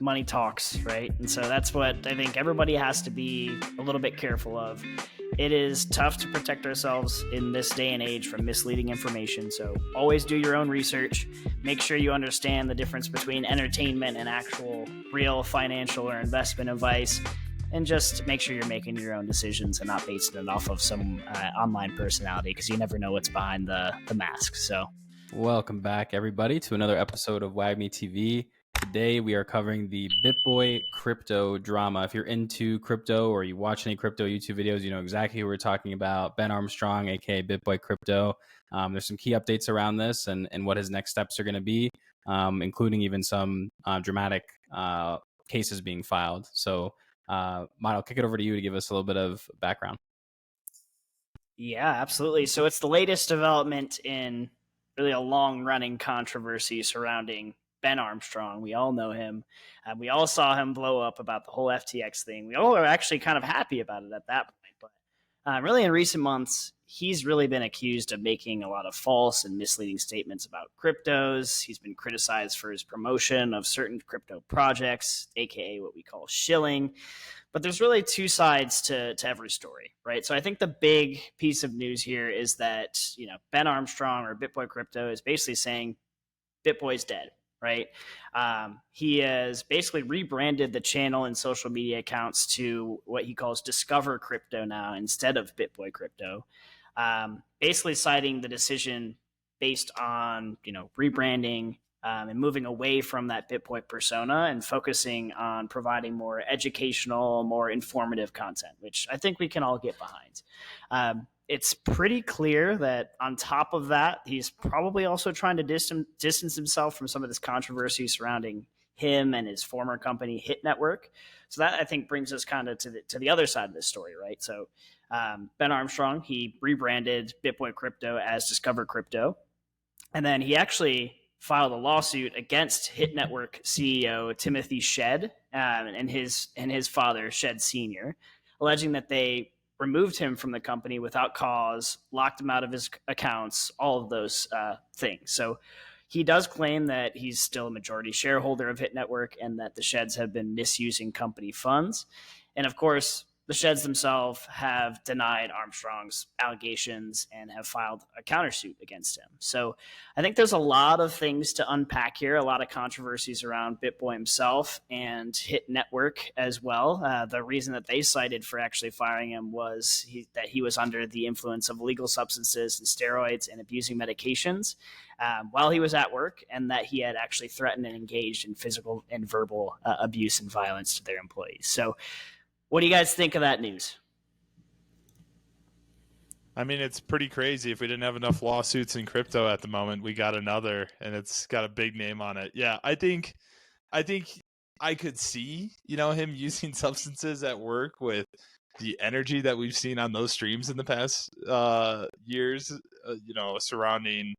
money talks, right? And so that's what I think everybody has to be a little bit careful of. It is tough to protect ourselves in this day and age from misleading information. So always do your own research. Make sure you understand the difference between entertainment and actual real financial or investment advice. And just make sure you're making your own decisions and not basing it off of some online personality, because you never know what's behind the mask. So welcome back, everybody, to another episode of Wagmi TV. Today, we are covering the Bitboy crypto drama. If you're into crypto or you watch any crypto YouTube videos, you know exactly who we're talking about. Ben Armstrong, aka Bitboy Crypto. There's some key updates around this and what his next steps are going to be, including even some dramatic cases being filed. So, Matt, I'll kick it over to you to give us a little bit of background. Yeah, absolutely. So it's the latest development in really a long-running controversy surrounding Ben Armstrong. We all know him. We all saw him blow up about the whole FTX thing. We all are actually kind of happy about it at that point. But really in recent months, he's really been accused of making a lot of false and misleading statements about cryptos. He's been criticized for his promotion of certain crypto projects, aka what we call shilling. But there's really two sides to every story, right? So I think the big piece of news here is that, Ben Armstrong or Bitboy Crypto is basically saying Bitboy's dead, right? He has basically rebranded the channel and social media accounts to what he calls Discover Crypto now instead of Bitboy Crypto, basically citing the decision based on, rebranding and moving away from that Bitboy persona and focusing on providing more educational, more informative content, which I think we can all get behind. It's pretty clear that on top of that, he's probably also trying to distance himself from some of this controversy surrounding him and his former company, Hit Network. So that, I think, brings us kind of to the other side of this story, right? So Ben Armstrong, he rebranded Bitboy Crypto as Discover Crypto. And then he actually filed a lawsuit against Hit Network CEO Timothy Shed and his father, Shed Sr., alleging that they removed him from the company without cause, locked him out of his accounts, all of those things. So he does claim that he's still a majority shareholder of Hit Network and that the Sheds have been misusing company funds. And of course, the Sheds themselves have denied Armstrong's allegations and have filed a countersuit against him. So I think there's a lot of things to unpack here, a lot of controversies around Bitboy himself and Hit Network as well. The reason that they cited for actually firing him was that he was under the influence of illegal substances and steroids and abusing medications while he was at work, and that he had actually threatened and engaged in physical and verbal abuse and violence to their employees. So what do you guys think of that news? I mean, it's pretty crazy. If we didn't have enough lawsuits in crypto at the moment, we got another, and it's got a big name on it. Yeah, I think I could see, him using substances at work with the energy that we've seen on those streams in the past years, surrounding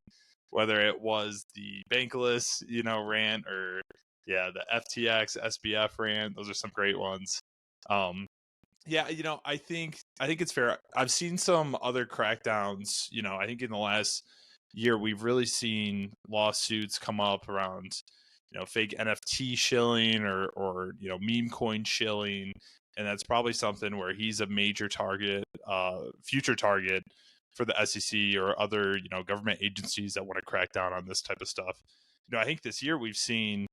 whether it was the Bankless, rant or the FTX, SBF rant. Those are some great ones. I think it's fair. I've seen some other crackdowns, I think in the last year we've really seen lawsuits come up around, fake NFT shilling or meme coin shilling. And that's probably something where he's a major target, future target for the SEC or other, government agencies that want to crack down on this type of stuff. I think this year we've seen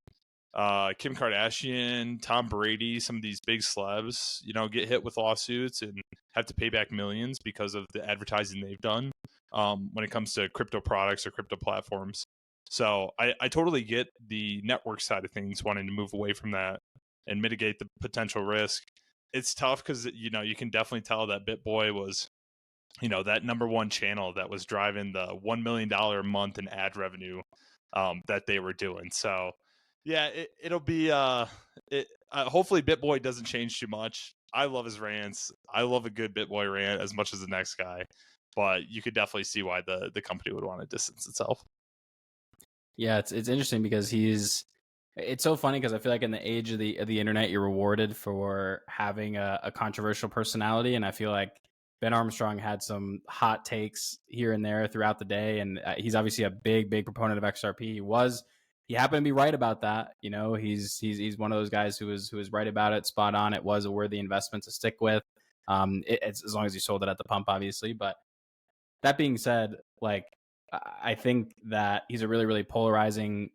Kim Kardashian, Tom Brady, some of these big celebs, get hit with lawsuits and have to pay back millions because of the advertising they've done when it comes to crypto products or crypto platforms. So I totally get the network side of things, wanting to move away from that and mitigate the potential risk. It's tough because, you can definitely tell that Bitboy was, that number one channel that was driving the $1 million a month in ad revenue that they were doing. So yeah, it'll be hopefully Bitboy doesn't change too much. I love his rants. I love a good Bitboy rant as much as the next guy, but you could definitely see why the company would want to distance itself. Yeah, it's interesting because it's so funny because I feel like in the age of the internet, you're rewarded for having a controversial personality, and I feel like Ben Armstrong had some hot takes here and there throughout the day, and he's obviously a big proponent of XRP. He was he happened to be right about that. He's one of those guys who was right about it, spot on. It was a worthy investment to stick with. It's as long as you sold it at the pump, obviously. But that being said, like, I think that he's a really, really polarizing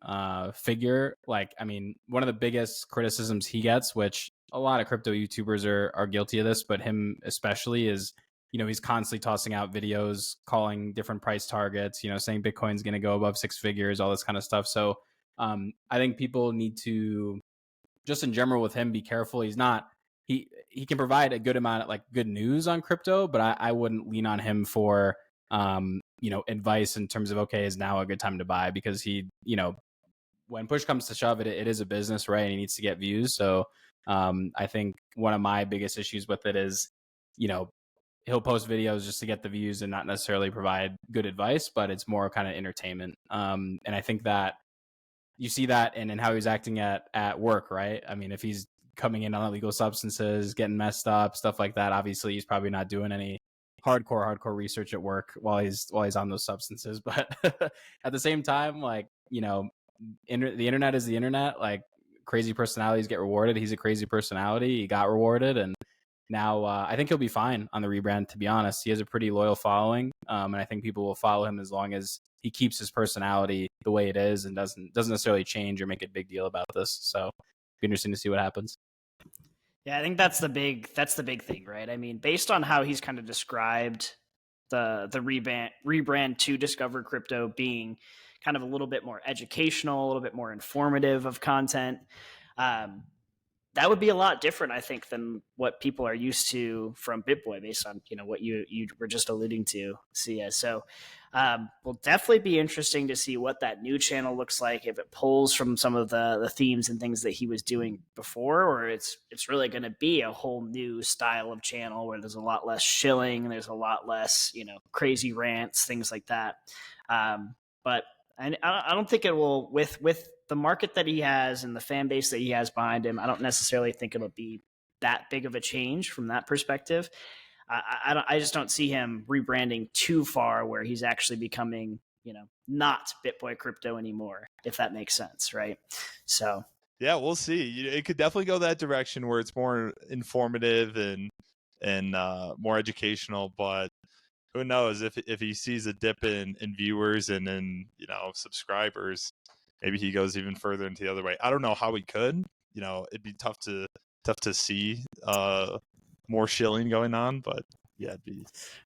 figure. Like, I mean, one of the biggest criticisms he gets, which a lot of crypto YouTubers are guilty of this, but him especially, is, he's constantly tossing out videos, calling different price targets, saying Bitcoin's going to go above 6 figures, all this kind of stuff. So I think people need to, just in general with him, be careful. He can provide a good amount of like good news on crypto, but I wouldn't lean on him for advice in terms of, okay, is now a good time to buy? Because when push comes to shove, it is a business, right? And he needs to get views. So I think one of my biggest issues with it is, he'll post videos just to get the views and not necessarily provide good advice, but it's more kind of entertainment. And I think that you see that in how he's acting at work, right? I mean, if he's coming in on illegal substances, getting messed up, stuff like that, obviously he's probably not doing any hardcore research at work while he's on those substances. But at the same time, like, the internet is the internet. Like, crazy personalities get rewarded. He's a crazy personality. He got rewarded, and now I think he'll be fine on the rebrand. To be honest, he has a pretty loyal following, and I think people will follow him as long as he keeps his personality the way it is and doesn't necessarily change or make a big deal about this. So, be interesting to see what happens. Yeah, I think that's the big thing, right? I mean, based on how he's kind of described the rebrand to Discover Crypto being kind of a little bit more educational, a little bit more informative of content, that would be a lot different, I think, than what people are used to from Bitboy, based on what you were just alluding to, Sia. So will definitely be interesting to see what that new channel looks like, if it pulls from some of the themes and things that he was doing before, or it's really going to be a whole new style of channel where there's a lot less shilling, there's a lot less crazy rants, things like that. But I don't think it will, with the market that he has and the fan base that he has behind him, I don't necessarily think it'll be that big of a change from that perspective. I just don't see him rebranding too far where he's actually becoming, not Bitboy Crypto anymore, if that makes sense, right? So yeah, we'll see. It could definitely go that direction where it's more informative and more educational, but who knows if he sees a dip in viewers and in subscribers, maybe he goes even further into the other way. I don't know how he could. It'd be tough to see more shilling going on, but yeah,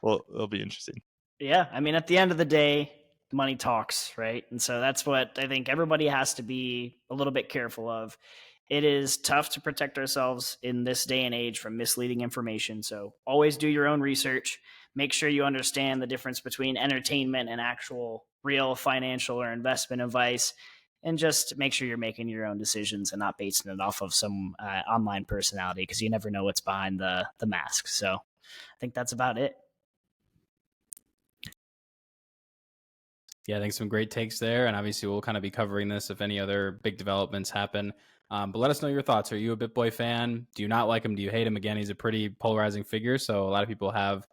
it'll be interesting. Yeah, I mean, at the end of the day, money talks, right? And so that's what I think everybody has to be a little bit careful of. It is tough to protect ourselves in this day and age from misleading information. So always do your own research. Make sure you understand the difference between entertainment and actual real financial or investment advice. And just make sure you're making your own decisions and not basing it off of some online personality, because you never know what's behind the mask. So I think that's about it. Yeah, I think some great takes there. And obviously, we'll kind of be covering this if any other big developments happen. But let us know your thoughts. Are you a Bitboy fan? Do you not like him? Do you hate him? Again, he's a pretty polarizing figure, so a lot of people have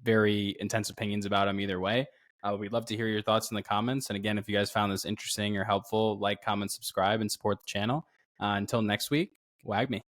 very intense opinions about him either way. We'd love to hear your thoughts in the comments. And again, if you guys found this interesting or helpful, like, comment, subscribe, and support the channel. Until next week, Wagmi.